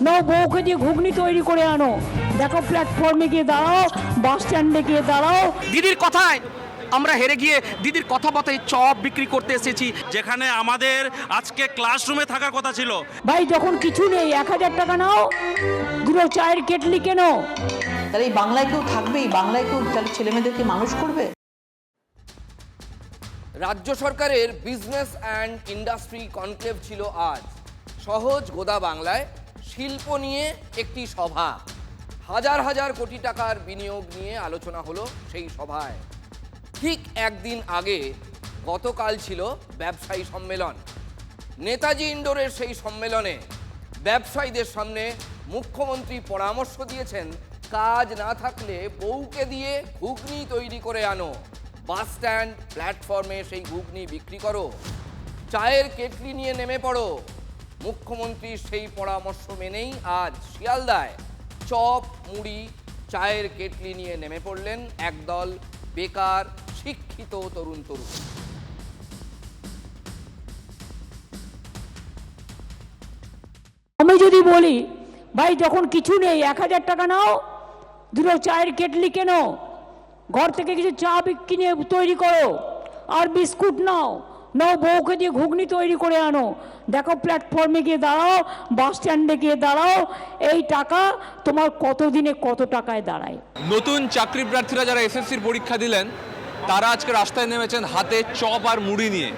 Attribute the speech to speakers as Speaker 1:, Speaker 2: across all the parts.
Speaker 1: নাও বউকে দিয়ে ঘুগনি তৈরি করে আনো, দেখো প্ল্যাটফর্মে গিয়ে দাঁড়াও, বাস স্ট্যান্ডে গিয়ে দাঁড়াও।
Speaker 2: দিদির কথায় আমরা হেরে গিয়ে দিদির কথা মতোই চপ বিক্রি করতে এসেছি।
Speaker 3: যেখানে আমাদের আজকে ক্লাসরুমে থাকার কথা ছিল।
Speaker 1: ভাই যখন কিছু নেই 1000 টাকা নাও, দুটো চায়ের কেটলি কেনো।
Speaker 4: তাহলে এই বাংলায় কেউ থাকবে? এই বাংলায় কেউ তাহলে ছেলেমেয়েদেরকে মানুষ করবে?
Speaker 5: রাজ্য সরকারের বিজনেস অ্যান্ড ইন্ডাস্ট্রি কনক্লেভ ছিল আজ। সহজ গোদা বাংলায় শিল্প নিয়ে একটি সভা। হাজার হাজার কোটি টাকার বিনিয়োগ নিয়ে আলোচনা হলো সেই সভায়। ঠিক একদিন আগে গতকাল ছিল ব্যবসায়ী সম্মেলন। নেতাজি ইন্ডোরের সেই সম্মেলনে ব্যবসায়ীদের সামনে মুখ্যমন্ত্রী পরামর্শ দিয়েছেন, কাজ না থাকলে বউকে দিয়ে ঘুগনি তৈরি করে আনো, বাস স্ট্যান্ড প্ল্যাটফর্মে সেই ঘুগনি বিক্রি করো, চায়ের কেটলি নিয়ে নেমে পড়ো। মুখ্যমন্ত্রীর সেই পরামর্শ মেনেই আজ শিয়ালদায় চপ মুড়ি চায়ের কেটলি নিয়ে নেমে পড়লেন একদল বেকার শিক্ষিত তরুণ।
Speaker 1: আমি যদি বলি ভাই যখন কিছু নেই 1000 টাকা নাও, দুটো চায়ের কেটলি কেনো, ঘর থেকে কিছু চা কিনে তৈরি করো, আর বিস্কুট নাও, নাও বউকে দিয়ে ঘুগনি তৈরি করে আনো, দেখো প্ল্যাটফর্মে গিয়ে দাঁড়াও, বাস স্ট্যান্ডে গিয়ে দাঁড়াও, এই টাকা তোমার কত দিনে কত টাকায় দাঁড়ায়।
Speaker 6: নতুন চাকরি প্রার্থীরা যারা এসএসসির পরীক্ষা দিলেন তারা আজকে রাস্তায় নেমেছেন হাতে চপ আর মুড়ি নিয়ে।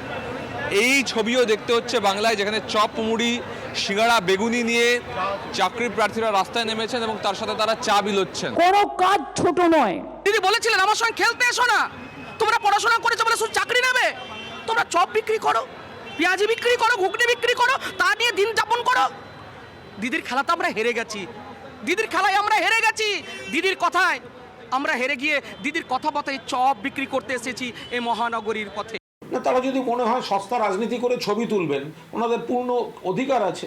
Speaker 6: এই ছবিও দেখতে হচ্ছে বাংলায়, যেখানে চপ মুড়ি সিঙ্গাড়া বেগুনি নিয়ে চাকরি প্রার্থীরা রাস্তায় নেমেছেন এবং তার সাথে তারা চা বিলোচ্ছেন।
Speaker 1: কোনো কাজ ছোট নয়।
Speaker 2: দিদি বলেছিলেন আমার সঙ্গে খেলতে এসো না, তোমরা পড়াশোনা করেছো বলে শুধু চাকরি নেবে, তোমরা চপ বিক্রি করো, পেঁয়াজি বিক্রি করো, ঘুগনি বিক্রি করো, তা নিয়ে দিন যাপন করো। দিদির খেলাতে আমরা হেরে গেছি, দিদির খেলায় আমরা হেরে গেছি। দিদির কথায় আমরা হেরে গিয়ে দিদির কথা মতোই চপ বিক্রি করতে এসেছি এই মহানগরীর পথে।
Speaker 7: না, তারা যদি মনে হয় সস্তা রাজনীতি করে ছবি তুলবেন, ওনাদের পূর্ণ অধিকার আছে।